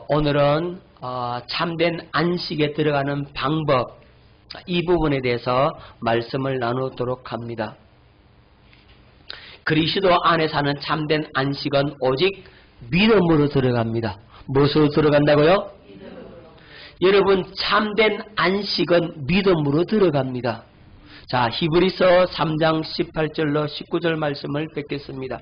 오늘은 참된 안식에 들어가는 방법, 이 부분에 대해서 말씀을 나누도록 합니다. 그리스도 안에 사는 참된 안식은 오직 믿음으로 들어갑니다. 무엇으로 들어간다고요? 믿음으로. 여러분, 참된 안식은 믿음으로 들어갑니다. 자, 히브리서 3장 18절로 19절 말씀을 뵙겠습니다.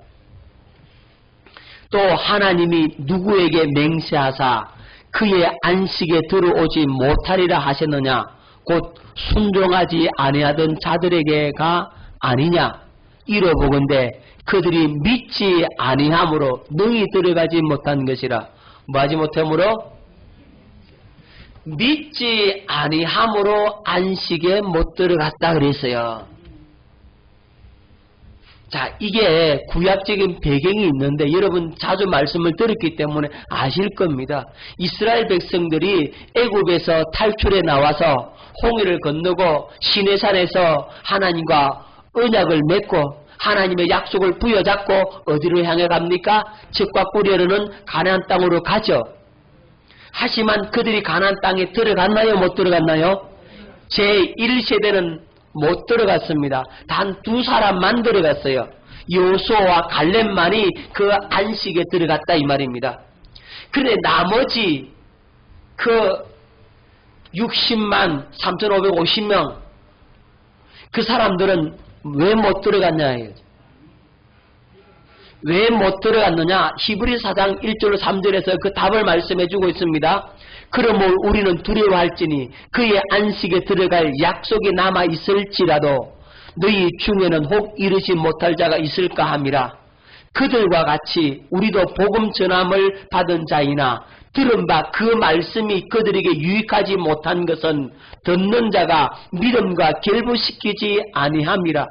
또 하나님이 누구에게 맹세하사 그의 안식에 들어오지 못하리라 하셨느냐? 곧 순종하지 아니하던 자들에게가 아니냐? 이러보건대 그들이 믿지 아니함으로 능히 들어가지 못한 것이라. 뭐하지 못함으로? 믿지 아니함으로 안식에 못 들어갔다 그랬어요. 자, 이게 구약적인 배경이 있는데 여러분 자주 말씀을 들었기 때문에 아실 겁니다. 이스라엘 백성들이 애굽에서 탈출해 나와서 홍해를 건너고 시내산에서 하나님과 언약을 맺고 하나님의 약속을 부여잡고 어디로 향해 갑니까? 젖과 꿀이 흐르는 가나안 땅으로 가죠. 하지만 그들이 가나안 땅에 들어갔나요? 못 들어갔나요? 제1세대는 못 들어갔습니다. 단 2사람만 들어갔어요. 여호수아와 갈렙만이 그 안식에 들어갔다 이 말입니다. 그런데 나머지 그 60만 3,550명 그 사람들은 왜 못 들어갔냐? 왜 못 들어갔느냐? 히브리서 4장 1절 3절에서 그 답을 말씀해주고 있습니다. 그러므로 우리는 두려워할지니 그의 안식에 들어갈 약속이 남아있을지라도 너희 중에는 혹 이르지 못할 자가 있을까 함이라. 그들과 같이 우리도 복음 전함을 받은 자이나 들은 바 그 말씀이 그들에게 유익하지 못한 것은 듣는 자가 믿음과 결부시키지 아니함이라.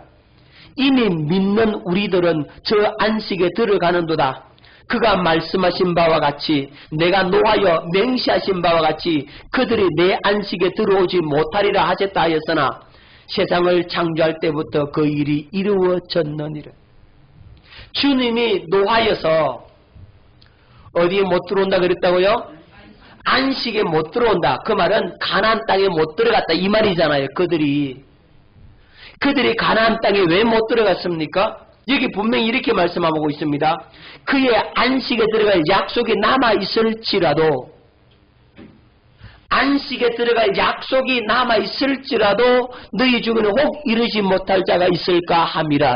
이미 믿는 우리들은 저 안식에 들어가는도다. 그가 말씀하신 바와 같이 내가 노하여 맹세하신 바와 같이 그들이 내 안식에 들어오지 못하리라 하셨다 하였으나 세상을 창조할 때부터 그 일이 이루어졌느니라. 주님이 노하여서 어디에 못 들어온다 그랬다고요? 안식에 못 들어온다. 그 말은 가나안 땅에 못 들어갔다 이 말이잖아요. 그들이 가나안 땅에 왜 못 들어갔습니까? 여기 분명히 이렇게 말씀하고 있습니다. 그의 안식에 들어갈 약속이 남아있을지라도 너희 중에는 혹 이르지 못할 자가 있을까 함이라.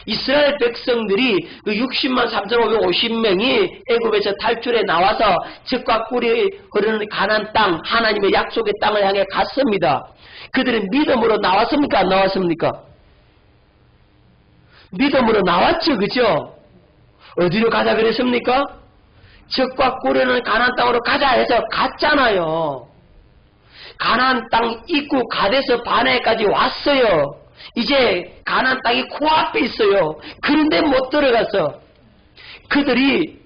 이스라엘 백성들이 그 60만 3,550명이 애굽에서 탈출해 나와서 젖과 꿀이 흐르는 가나안 땅, 하나님의 약속의 땅을 향해 갔습니다. 그들은 믿음으로 나왔습니까? 안 나왔습니까? 믿음으로 나왔죠. 그죠? 어디로 가자 그랬습니까? 젖과 꿀이는 가나안 땅으로 가자 해서 갔잖아요. 가나안 땅 입구 가데스 바네까지 왔어요. 이제 가나안 땅이 코앞에 있어요. 그런데 못 들어갔어. 그들이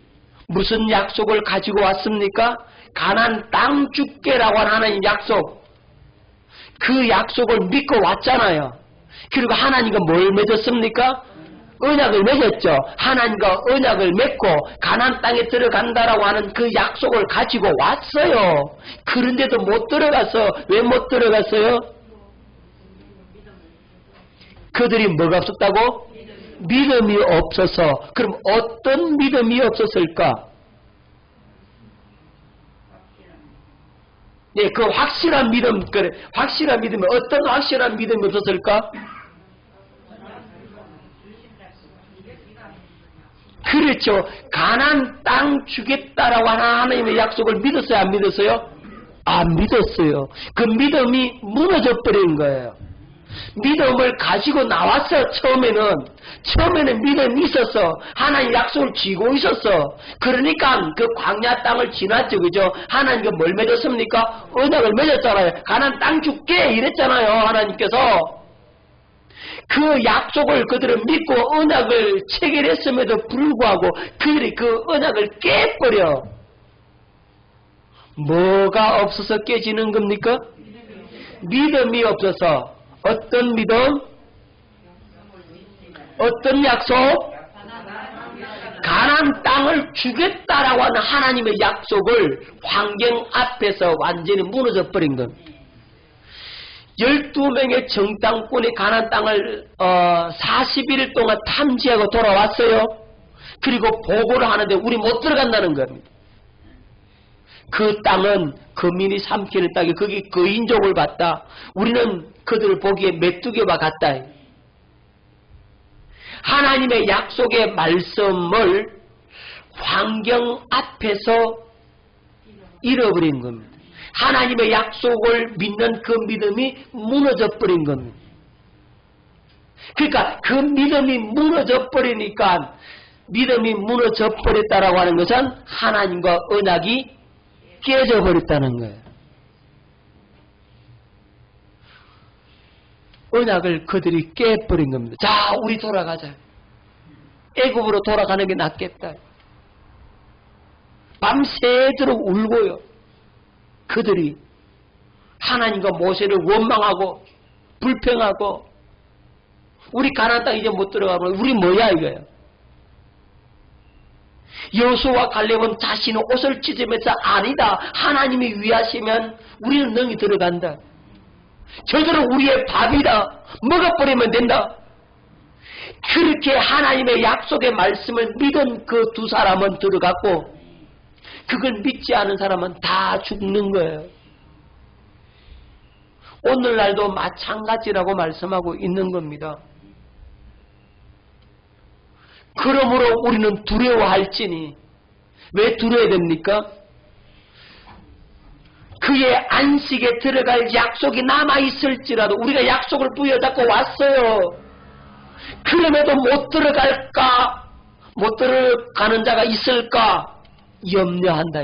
무슨 약속을 가지고 왔습니까? 가나안 땅 주께라고 하는 하나님 약속. 그 약속을 믿고 왔잖아요. 그리고 하나님과 뭘 맺었습니까? 언약을 맺었죠. 하나님과 언약을 맺고 가나안 땅에 들어간다라고 하는 그 약속을 가지고 왔어요. 그런데도 못 들어가서 왜 못 들어갔어요? 그들이 뭐가 없었다고? 믿음이 없어서. 그럼 어떤 믿음이 없었을까? 네, 그 확실한 믿음, 그래. 확실한 믿음이 어떤 확실한 믿음이 없었을까? 그렇죠. 가나안 땅 주겠다라고 하는 하나님의 약속을 믿었어요? 안 믿었어요? 안 믿었어요. 그 믿음이 무너져 버린 거예요. 믿음을 가지고 나왔어. 처음에는 믿음이 있었어. 하나님 약속을 쥐고 있었어. 그러니까 그 광야 땅을 지났죠. 그죠? 하나님께 뭘 맺었습니까? 언약을 맺었잖아요. 가나안 땅 줄게 이랬잖아요. 하나님께서. 그 약속을 그들은 믿고 언약을 체결했음에도 불구하고 그들이 그 언약을 깨버려. 뭐가 없어서 깨지는 겁니까? 믿음이 없어서. 어떤 믿음? 어떤 약속? 가나안 땅을 주겠다라고 하는 하나님의 약속을 환경 앞에서 완전히 무너져 버린 겁니다. 12명의 정탐꾼이 가나안 땅을 40일 동안 탐지하고 돌아왔어요. 그리고 보고를 하는데 우리 못 들어간다는 겁니다. 그 땅은 거민이 삼키는 땅이 거기 거인족을 봤다. 우리는 그들을 보기에 메뚜기와 같다. 하나님의 약속의 말씀을 환경 앞에서 잃어버린 겁니다. 하나님의 약속을 믿는 그 믿음이 무너져 버린 겁니다. 그러니까 그 믿음이 무너져 버리니까 믿음이 무너져 버렸다라고 하는 것은 하나님과 언약이 깨져 버렸다는 거예요. 언약을 그들이 깨버린 겁니다. 자, 우리 돌아가자. 애굽으로 돌아가는 게 낫겠다. 밤새도록 울고요. 그들이 하나님과 모세를 원망하고 불평하고 우리 가나안 땅 이제 못 들어가면 우리 뭐야 이거예요. 여호수아와 갈렙은 자신의 옷을 찢으면서 아니다. 하나님이 위하시면 우리는 능히 들어간다. 저들은 우리의 밥이다. 먹어버리면 된다. 그렇게 하나님의 약속의 말씀을 믿은 그 두 사람은 들어갔고 그걸 믿지 않은 사람은 다 죽는 거예요. 오늘날도 마찬가지라고 말씀하고 있는 겁니다. 그러므로 우리는 두려워할지니 왜 두려워야 됩니까? 그의 안식에 들어갈 약속이 남아있을지라도 우리가 약속을 부여잡고 왔어요. 그럼에도 못 들어갈까? 못 들어가는 자가 있을까? 염려한다.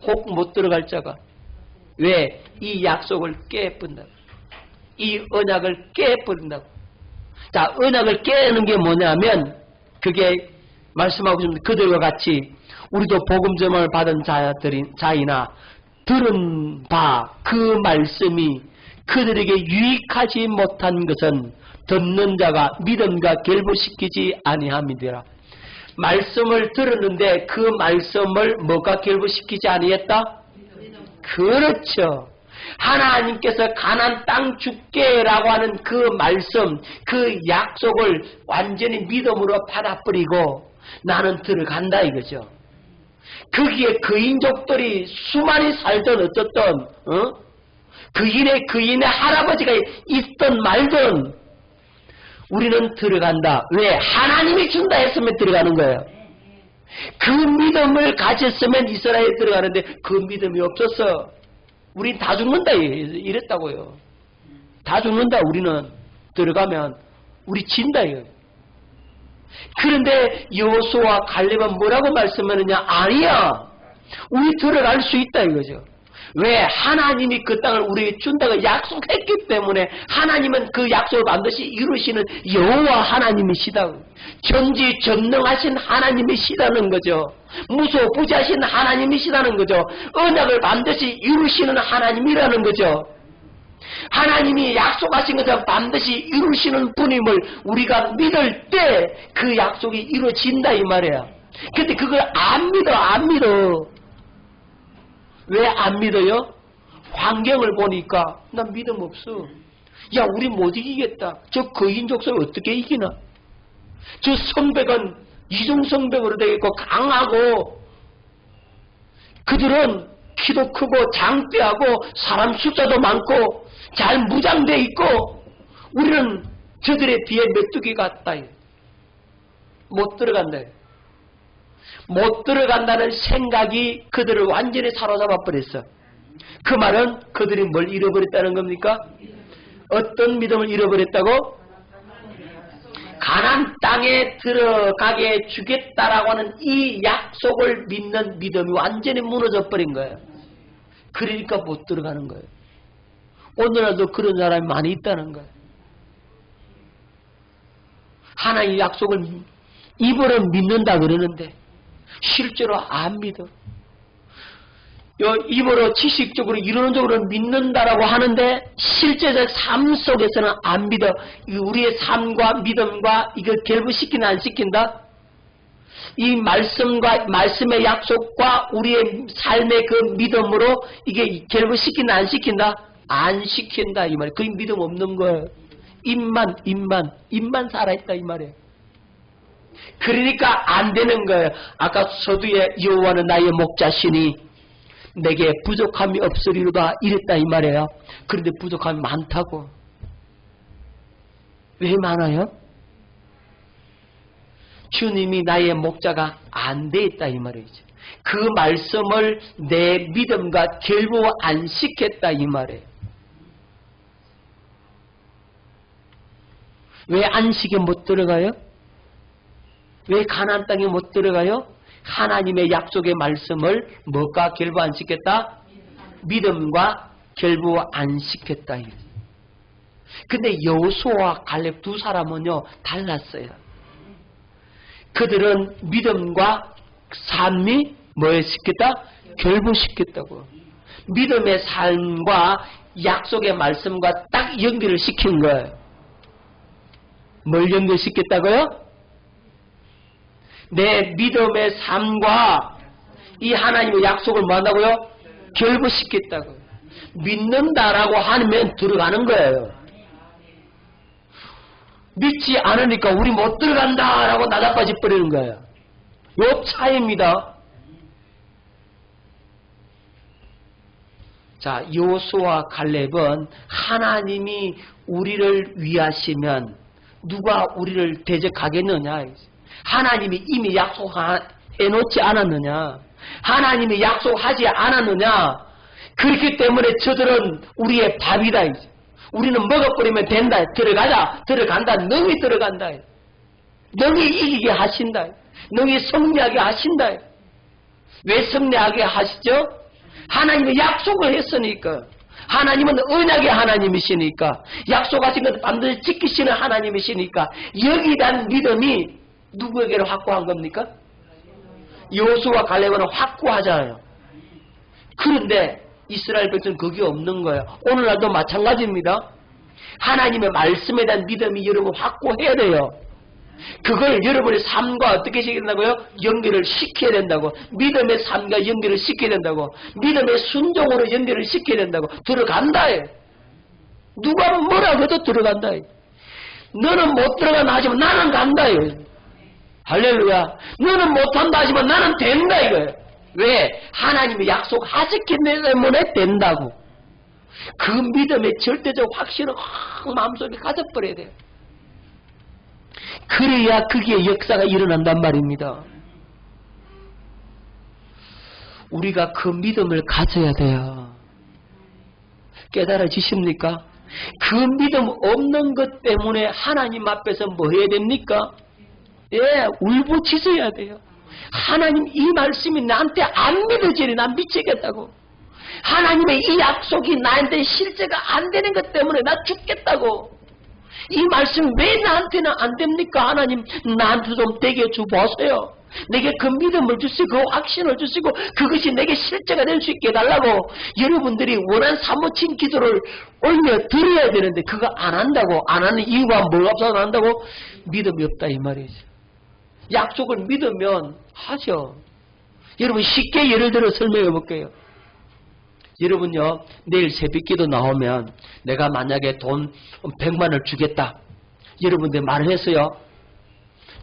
혹 못 들어갈 자가. 왜? 이 약속을 깨버린다고. 이 언약을 깨버린다고. 자, 언약을 깨는 게 뭐냐면 그게 말씀하고 싶은데 그들과 같이 우리도 복음 전함을 받은 자이나 들은 바 그 말씀이 그들에게 유익하지 못한 것은 듣는 자가 믿음과 결부시키지 아니함이니라. 말씀을 들었는데 그 말씀을 뭐가 결부시키지 아니했다? 그렇죠. 하나님께서 가나안 땅 줄게라고 하는 그 말씀, 그 약속을 완전히 믿음으로 받아버리고 나는 들어간다 이거죠. 거기에 거인족들이 수많이 살던 어쨌든 그인의 할아버지가 있던 말든 우리는 들어간다. 왜? 하나님이 준다 했으면 들어가는 거예요. 그 믿음을 가졌으면 이스라엘에 들어가는데 그 믿음이 없었어. 우린 다 죽는다 이랬다고요. 다 죽는다. 우리는 들어가면 우리 진다 이거예요. 그런데 여호수아와 갈렙은 뭐라고 말씀하느냐? 아니야. 우리 들어갈 수 있다 이거죠. 왜? 하나님이 그 땅을 우리에게 준다고 약속했기 때문에 하나님은 그 약속을 반드시 이루시는 여호와 하나님이시다. 전지전능하신 하나님이시다는 거죠. 무소부지하신 하나님이시다는 거죠. 언약을 반드시 이루시는 하나님이라는 거죠. 하나님이 약속하신 것을 반드시 이루시는 분임을 우리가 믿을 때 그 약속이 이루어진다 이 말이야. 근데 그걸 안 믿어. 왜 안 믿어요? 환경을 보니까 난 믿음 없어. 야, 우리 못 이기겠다. 저 거인족설 어떻게 이기나? 저 성백은 이중성백으로 되겠고 강하고 그들은 키도 크고 장대하고 사람 숫자도 많고 잘 무장돼 있고 우리는 저들에 비해 메뚜기 같다. 못 들어간다. 못 들어간다는 생각이 그들을 완전히 사로잡아 버렸어. 그 말은 그들이 뭘 잃어버렸다는 겁니까? 어떤 믿음을 잃어버렸다고? 가나안 땅에 들어가게 주겠다라고 하는 이 약속을 믿는 믿음이 완전히 무너져 버린 거예요. 그러니까 못 들어가는 거예요. 오늘날도 그런 사람이 많이 있다는 거예요. 하나님의 약속을 입으로 믿는다 그러는데 실제로 안 믿어. 입으로 지식적으로 이론적으로 믿는다라고 하는데 실제적 삶 속에서는 안 믿어. 우리의 삶과 믿음과 이거 결부시키나 안 시킨다? 이 말씀의 약속과 우리의 삶의 그 믿음으로 이게 결부시킨다, 안 시킨다? 안 시킨다, 이 말이에요. 그 믿음 없는 거예요. 입만 살아있다, 이 말이에요. 그러니까 안 되는 거예요. 아까 서두에 여호와는 나의 목자시니 내게 부족함이 없으리로다 이랬다, 이 말이에요. 그런데 부족함이 많다고. 왜 많아요? 주님이 나의 목자가 안 돼 있다, 이 말이죠. 그 말씀을 내 믿음과 결부 안 시켰다, 이 말이에요. 왜 안식에 못 들어가요? 왜 가나안 땅에 못 들어가요? 하나님의 약속의 말씀을 뭐가 결부 안 시켰다? 믿음과 결부 안 시켰다. 근데 여호수아와 갈렙 두 사람은요 달랐어요. 그들은 믿음과 삶이 뭐에 시켰다? 결부시켰다고. 믿음의 삶과 약속의 말씀과 딱 연결을 시킨 거예요. 뭘 연결시켰다고요? 내 믿음의 삶과 이 하나님의 약속을 뭐 한다고요? 결부시켰다고요. 믿는다라고 하면 들어가는 거예요. 믿지 않으니까 우리 못 들어간다라고 나자빠져 버리는 거예요. 요 차이입니다. 자, 여호수아와 갈렙은 하나님이 우리를 위하시면 누가 우리를 대적하겠느냐? 하나님이 이미 약속해놓지 않았느냐? 하나님이 약속하지 않았느냐? 그렇기 때문에 저들은 우리의 밥이다. 우리는 먹어버리면 된다. 들어간다. 능히 들어간다. 능히 이기게 하신다. 능히 승리하게 하신다. 왜 승리하게 하시죠? 하나님이 약속을 했으니까. 하나님은 언약의 하나님이시니까. 약속하신 것 반드시 지키시는 하나님이시니까. 여기에 대한 믿음이 누구에게로 확고한 겁니까? 여호수아와 갈렙은 확고하잖아요. 그런데 이스라엘 백성은 그게 없는 거예요. 오늘날도 마찬가지입니다. 하나님의 말씀에 대한 믿음이 여러분 확고해야 돼요. 그걸 여러분의 삶과 어떻게 시켜야 된다고요? 연결을 시켜야 된다고. 믿음의 삶과 연결을 시켜야 된다고. 믿음의 순종으로 연결을 시켜야 된다고. 들어간다. 누가 뭐라고 해도 들어간다. 너는 못 들어간다 하지만 나는 간다. 할렐루야. 너는 못한다 하지만 나는 된다 이거예요. 왜? 하나님이 약속하셨기 때문에 된다고. 그 믿음의 절대적 확신을 마음속에 가져버려야 돼요. 그래야 그게 역사가 일어난단 말입니다. 우리가 그 믿음을 가져야 돼요. 깨달아지십니까? 그 믿음 없는 것 때문에 하나님 앞에서 뭐 해야 됩니까? 예, 울부짖어야 돼요. 하나님 이 말씀이 나한테 안 믿어지니 난 미치겠다고. 하나님의 이 약속이 나한테 실제가 안 되는 것 때문에 나 죽겠다고. 이 말씀 왜 나한테는 안 됩니까? 하나님 나한테 좀 되게 주보세요. 내게 그 믿음을 주시고 그 확신을 주시고 그것이 내게 실제가 될 수 있게 해달라고. 여러분들이 원한 사모친 기도를 올려 드려야 되는데 그거 안 한다고. 안 하는 이유가 뭐가 없어서 안 한다고? 믿음이 없다 이 말이죠. 약속을 믿으면 하죠. 여러분 쉽게 예를 들어 설명해 볼게요. 여러분요 내일 새벽기도 나오면 내가 만약에 돈 100만을 주겠다. 여러분들 말을 했어요.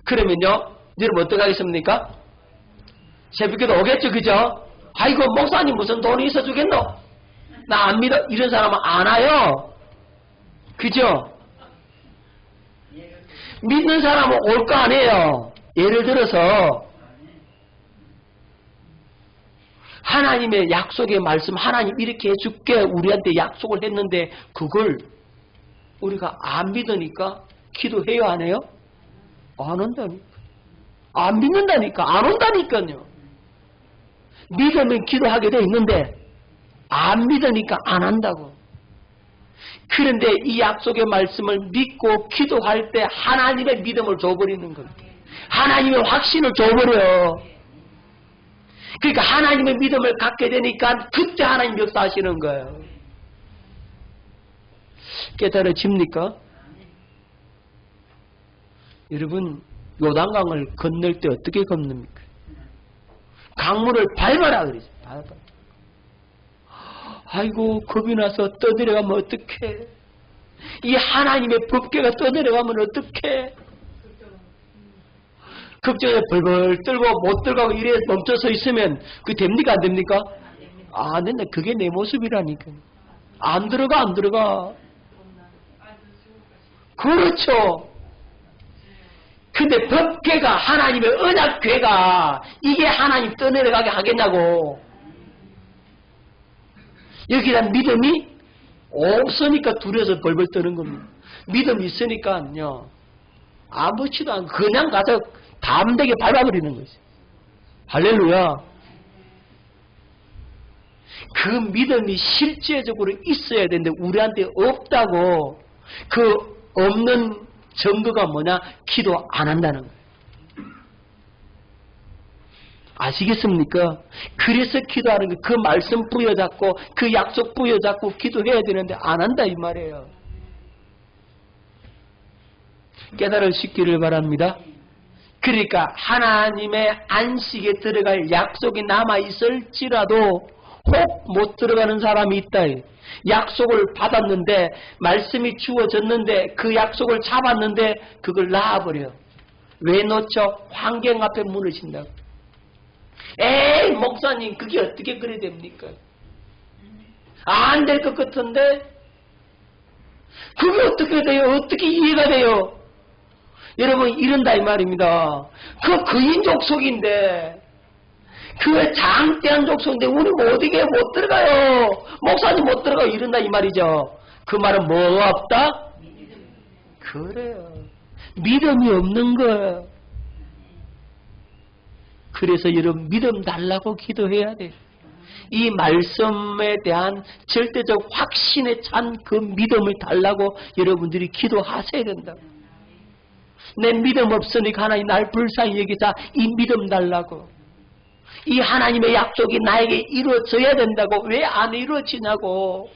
그러면요 여러분 어떻게 하겠습니까? 새벽기도 오겠죠, 그죠? 아이고 목사님 무슨 돈이 있어 주겠노? 나 안 믿어. 이런 사람은 안 와요. 그죠? 믿는 사람은 올 거 아니에요. 예를 들어서 하나님의 약속의 말씀, 하나님 이렇게 해줄게 우리한테 약속을 했는데 그걸 우리가 안 믿으니까 기도해요, 안 해요? 안 온다니까. 안 믿는다니까. 안 온다니까요. 믿으면 기도하게 돼 있는데 안 믿으니까 안 한다고. 그런데 이 약속의 말씀을 믿고 기도할 때 하나님의 믿음을 줘버리는 거예요. 하나님의 확신을 줘버려요. 그러니까 하나님의 믿음을 갖게 되니까 그때 하나님 역사하시는 거예요. 깨달아집니까? 여러분 요단강을 건널 때 어떻게 건넙니까? 강물을 밟아라 그러죠. 밟아. 아이고 겁이 나서 떠내려가면 어떡해. 이 하나님의 법궤가 떠내려가면 어떡해. 걱정에 벌벌 떨고 못 들어가고 이래 멈춰서 있으면 그게 됩니까 안 됩니까? 안 된다. 그게 내 모습이라니까. 안 들어가. 그렇죠. 근데 법궤가 하나님의 언약궤가 이게 하나님 떠내려가게 하겠냐고. 여기다 믿음이 없으니까 두려워서 벌벌 떠는 겁니다. 믿음이 있으니까요. 아무렇지도 않고 그냥 가서 담대게 밟아버리는 거지. 할렐루야. 그 믿음이 실제적으로 있어야 되는데 우리한테 없다고. 그 없는 증거가 뭐냐? 기도 안 한다는 거예요. 아시겠습니까? 그래서 기도하는 게 그 말씀 부여잡고 그 약속 부여잡고 기도해야 되는데 안 한다 이 말이에요. 깨달으시기를 바랍니다. 그러니까 하나님의 안식에 들어갈 약속이 남아있을지라도 혹 못 들어가는 사람이 있다. 약속을 받았는데 말씀이 주어졌는데 그 약속을 잡았는데 그걸 놔버려. 왜 놓죠? 환경 앞에 무너진다고. 에이 목사님 그게 어떻게 그래 됩니까? 안 될 것 같은데 그게 어떻게 돼요? 어떻게 이해가 돼요? 여러분 이런다 이 말입니다. 그 그인 족속인데 그 장대한 족속인데 우리 어디게 못 들어가요. 목사님 못 들어가요. 이런다 이 말이죠. 그 말은 뭐가 없다? 그래요. 믿음이 없는 거예요. 그래서 여러분 믿음 달라고 기도해야 돼. 이 말씀에 대한 절대적 확신에 찬 그 믿음을 달라고 여러분들이 기도하셔야 된다. 내 믿음 없으니까 하나님 날 불쌍히 여기자 이 믿음 달라고. 이 하나님의 약속이 나에게 이루어져야 된다고. 왜 안 이루어지냐고.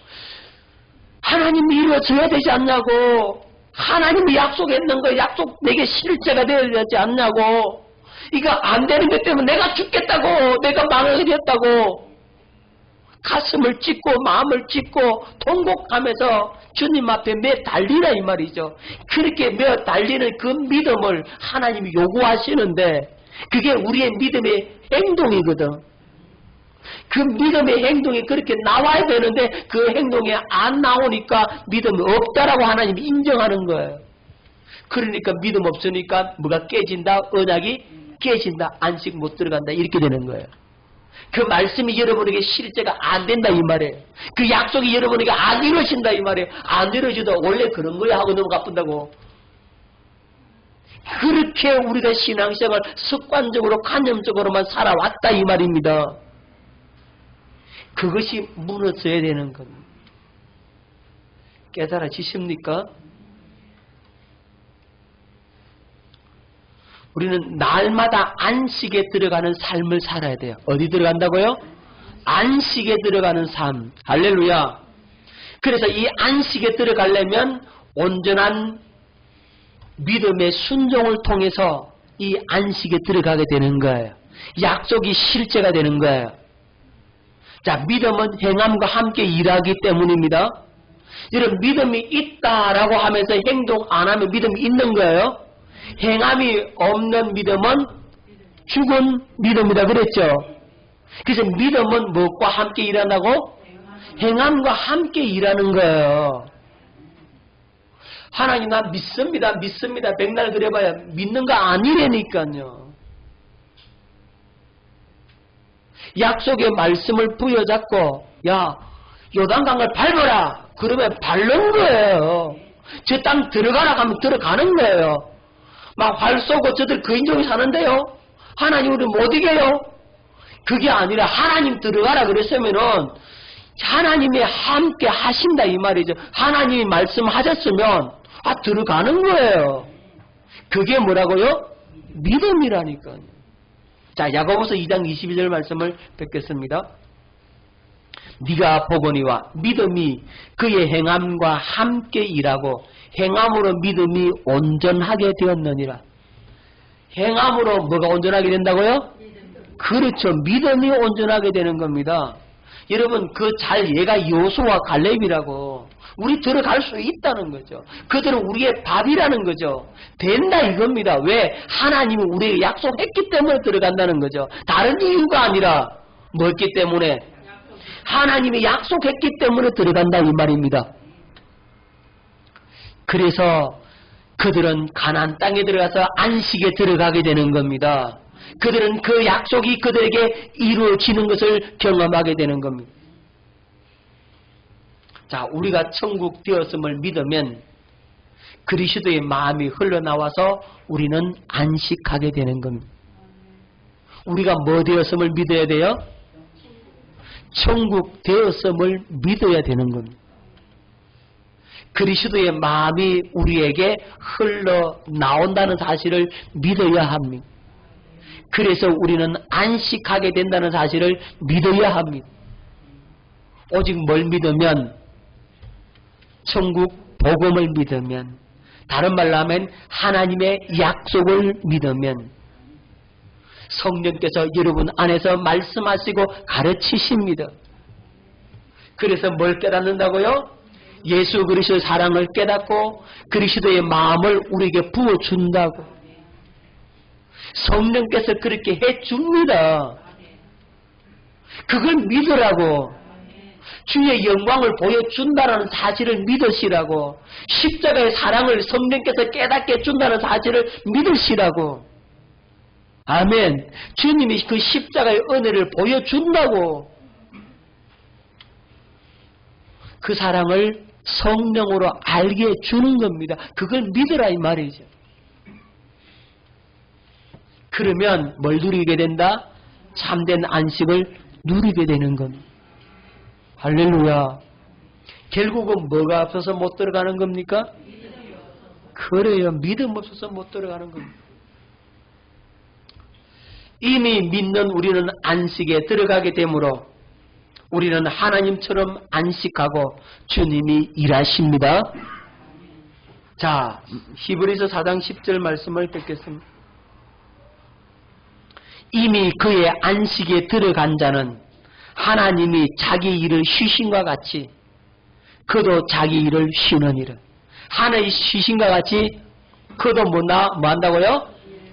하나님이 이루어져야 되지 않냐고. 하나님이 약속했는 거 약속 내게 실제가 되어야 되지 않냐고. 이거 안 되는 것 때문에 내가 죽겠다고. 내가 망하겠다고. 가슴을 찢고 마음을 찢고 통곡하면서 주님 앞에 매 달리라 이 말이죠. 그렇게 매 달리는 그 믿음을 하나님이 요구하시는데 그게 우리의 믿음의 행동이거든. 그 믿음의 행동이 그렇게 나와야 되는데 그 행동이 안 나오니까 믿음이 없다라고 하나님이 인정하는 거예요. 그러니까 믿음 없으니까 뭐가 깨진다? 언약이 깨진다. 안식 못 들어간다. 이렇게 되는 거예요. 그 말씀이 여러분에게 실제가 안 된다 이 말이에요. 그 약속이 여러분에게 안 이루어진다 이 말이에요. 안 이루어지도 원래 그런 거야 하고 넘어가본다고. 그렇게 우리가 신앙생활 습관적으로 관념적으로만 살아왔다 이 말입니다. 그것이 무너져야 되는 겁니다. 깨달아지십니까? 우리는 날마다 안식에 들어가는 삶을 살아야 돼요. 어디 들어간다고요? 안식에 들어가는 삶. 할렐루야. 그래서 이 안식에 들어가려면 온전한 믿음의 순종을 통해서 이 안식에 들어가게 되는 거예요. 약속이 실제가 되는 거예요. 자, 믿음은 행함과 함께 일하기 때문입니다. 여러분 믿음이 있다라고 하면서 행동 안 하면 믿음이 있는 거예요. 행함이 없는 믿음은 죽은 믿음이다 그랬죠. 그래서 믿음은 무엇과 함께 일한다고? 행함과 함께 일하는 거예요. 하나님 나 믿습니다. 백날 그래봐야 믿는 거 아니라니까요. 약속의 말씀을 부여잡고 야 요단강을 밟아라 그러면 밟는 거예요. 저 땅 들어가라 하면 들어가는 거예요. 막 활 쏘고 저들 그 인종이 사는데요. 하나님 우리 못 이겨요. 그게 아니라 하나님 들어가라 그랬으면은 하나님이 함께 하신다 이 말이죠. 하나님이 말씀하셨으면 들어가는 거예요. 그게 뭐라고요? 믿음이라니까요. 자, 야고보서 2장 22절 말씀을 뵙겠습니다. 네가 보거니와 믿음이 그의 행함과 함께 일하고 행함으로 믿음이 온전하게 되었느니라. 행함으로 뭐가 온전하게 된다고요? 그렇죠. 믿음이 온전하게 되는 겁니다. 여러분 얘가 요수와 갈렙이라고 우리 들어갈 수 있다는 거죠. 그들은 우리의 밥이라는 거죠. 된다 이겁니다. 왜? 하나님이 우리에게 약속했기 때문에 들어간다는 거죠. 다른 이유가 아니라 뭐였기 때문에? 하나님이 약속했기 때문에 들어간다 이 말입니다. 그래서 그들은 가나안 땅에 들어가서 안식에 들어가게 되는 겁니다. 그들은 그 약속이 그들에게 이루어지는 것을 경험하게 되는 겁니다. 자, 우리가 천국 되었음을 믿으면 그리스도의 마음이 흘러나와서 우리는 안식하게 되는 겁니다. 우리가 뭐 되었음을 믿어야 돼요? 천국 되었음을 믿어야 되는 겁니다. 그리스도의 마음이 우리에게 흘러나온다는 사실을 믿어야 합니다. 그래서 우리는 안식하게 된다는 사실을 믿어야 합니다. 오직 뭘 믿으면? 천국 복음을 믿으면, 다른 말로 하면 하나님의 약속을 믿으면 성령께서 여러분 안에서 말씀하시고 가르치십니다. 그래서 뭘 깨닫는다고요? 예수 그리스도의 사랑을 깨닫고 그리스도의 마음을 우리에게 부어준다고. 성령께서 그렇게 해줍니다. 그걸 믿으라고. 주의 영광을 보여준다는 사실을 믿으시라고. 십자가의 사랑을 성령께서 깨닫게 해준다는 사실을 믿으시라고. 아멘. 주님이 그 십자가의 은혜를 보여준다고. 그 사랑을 성령으로 알게 해주는 겁니다. 그걸 믿으라 이 말이죠. 그러면 뭘 누리게 된다? 참된 안식을 누리게 되는 겁니다. 할렐루야. 결국은 뭐가 없어서 못 들어가는 겁니까? 그래요. 믿음 없어서 못 들어가는 겁니다. 이미 믿는 우리는 안식에 들어가게 되므로 우리는 하나님처럼 안식하고 주님이 일하십니다. 자, 히브리서 4장 10절 말씀을 듣겠습니다. 이미 그의 안식에 들어간 자는 하나님이 자기 일을 쉬신과 같이 그도 자기 일을 쉬느니라. 하나님이 쉬신과 같이 그도 뭐 한다고요?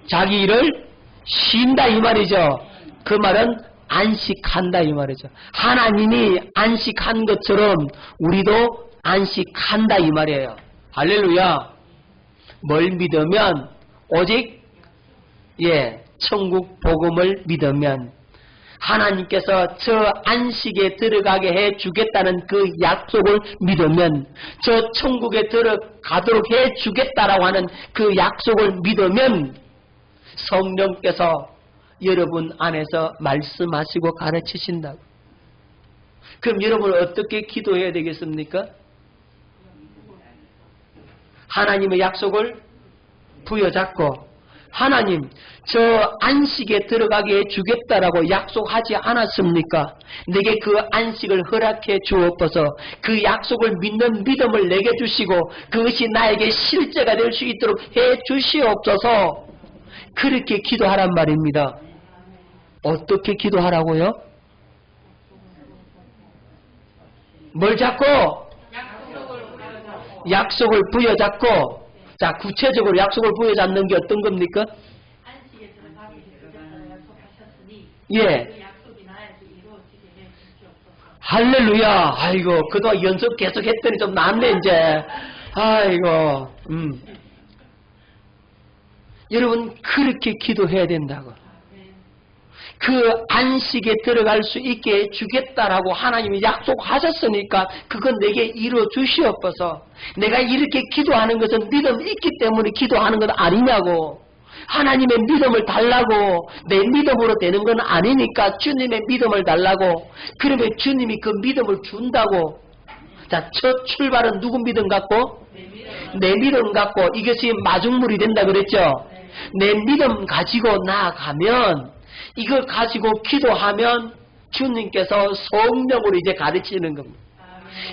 자기 일을 쉰다 이 말이죠. 그 말은 안식한다 이 말이죠. 하나님이 안식한 것처럼 우리도 안식한다 이 말이에요. 할렐루야. 뭘 믿으면? 오직 천국 복음을 믿으면 하나님께서 저 안식에 들어가게 해주겠다는 그 약속을 믿으면, 저 천국에 들어가도록 해주겠다라고 하는 그 약속을 믿으면 성령께서 여러분 안에서 말씀하시고 가르치신다고. 그럼 여러분은 어떻게 기도해야 되겠습니까? 하나님의 약속을 부여잡고, 하나님 저 안식에 들어가게 해주겠다라고 약속하지 않았습니까? 내게 그 안식을 허락해 주옵소서. 그 약속을 믿는 믿음을 내게 주시고 그것이 나에게 실제가 될 수 있도록 해 주시옵소서. 그렇게 기도하란 말입니다. 어떻게 기도하라고요? 뭘 잡고? 약속을 부여잡고. 자, 구체적으로 약속을 부여잡는 게 어떤 겁니까? 안식에 들어가게 해주겠다고 약속하셨으니 예. 그 약속이 나에게 이루어지게 해 주시옵소서. 할렐루야. 아이고, 그동안 연습 계속 했더니 좀 낫네 이제. 아이고. 여러분 그렇게 기도해야 된다고. 그 안식에 들어갈 수 있게 해주겠다라고 하나님이 약속하셨으니까 그건 내게 이루어 주시옵소서. 내가 이렇게 기도하는 것은 믿음이 있기 때문에 기도하는 것 아니냐고. 하나님의 믿음을 달라고. 내 믿음으로 되는 건 아니니까 주님의 믿음을 달라고. 그러면 주님이 그 믿음을 준다고. 자, 첫 출발은 누구 믿음 갖고? 내 믿음 갖고. 이것이 마중물이 된다 그랬죠. 내 믿음 가지고 나아가면, 이걸 가지고 기도하면 주님께서 성령으로 이제 가르치는 겁니다.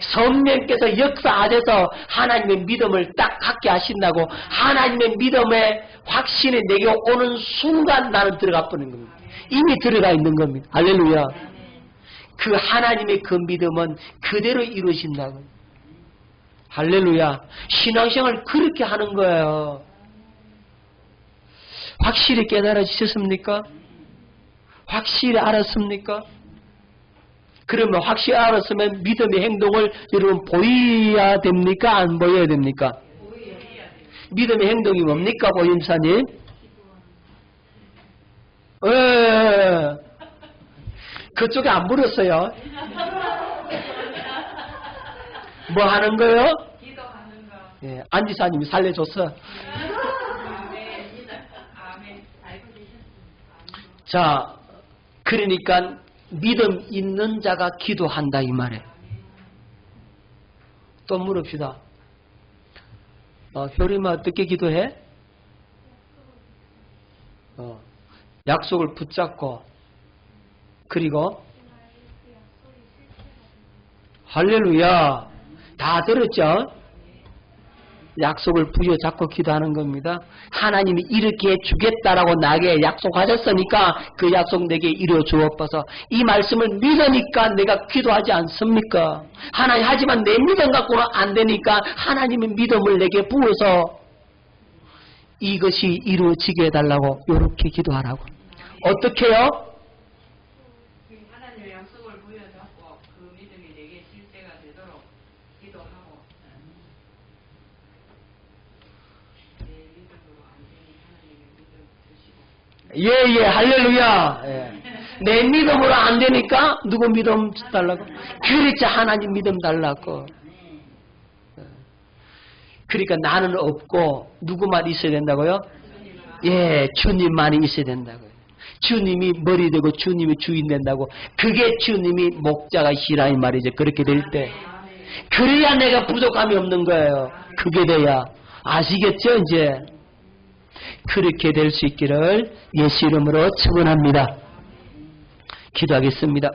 성령께서 역사하셔서 하나님의 믿음을 딱 갖게 하신다고. 하나님의 믿음에 확신이 내게 오는 순간 나는 들어가 버리는 겁니다. 이미 들어가 있는 겁니다. 할렐루야. 그 하나님의 그 믿음은 그대로 이루어진다고. 할렐루야. 신앙생활을 그렇게 하는 거예요. 확실히 깨달아지셨습니까? 확실히 알았습니까? 그러면 확실히 알았으면 믿음의 행동을 여러분 보여야 됩니까? 안 보여야 됩니까? 믿음의 행동이 뭡니까, 보임사님? 그쪽에 안 물었어요. 뭐 하는 거요? 기도하는 거. 예, 안지사님이 살려줬어. 아멘. 알고 계셨습니다. 자, 그러니까 믿음 있는 자가 기도한다 이 말에. 또 물읍시다. 효림아 어떻게 기도해? 약속을 붙잡고 그리고 할렐루야. 다 들었죠? 약속을 부여잡고 기도하는 겁니다. 하나님이 이렇게 해주겠다라고 나에게 약속하셨으니까 그 약속 내게 이루어 주옵소서. 이 말씀을 믿으니까 내가 기도하지 않습니까? 하나님 하지만 내 믿음 갖고는 안 되니까 하나님의 믿음을 내게 부어서 이것이 이루어지게 해달라고 이렇게 기도하라고. 어떻게 해요? 하나님의 약속을 부여잡고 그 믿음이 내게 실제가 되도록 기도하고 내 믿음으로 안 되니 하나님의 믿음 주시고. 예, 할렐루야. 예. 내 믿음으로 안 되니까 누구 믿음 달라고? 그렇지, 하나님 믿음 달라고. 그러니까 나는 없고 누구만 있어야 된다고요? 예, 주님만이 있어야 된다고요. 주님이 머리 되고 주님이 주인 된다고. 그게 주님이 목자가시라 이 말이죠. 그렇게 될 때. 그래야 내가 부족함이 없는 거예요. 그게 돼야. 아시겠죠 이제? 그렇게 될 수 있기를 예수 이름으로 축원합니다. 기도하겠습니다.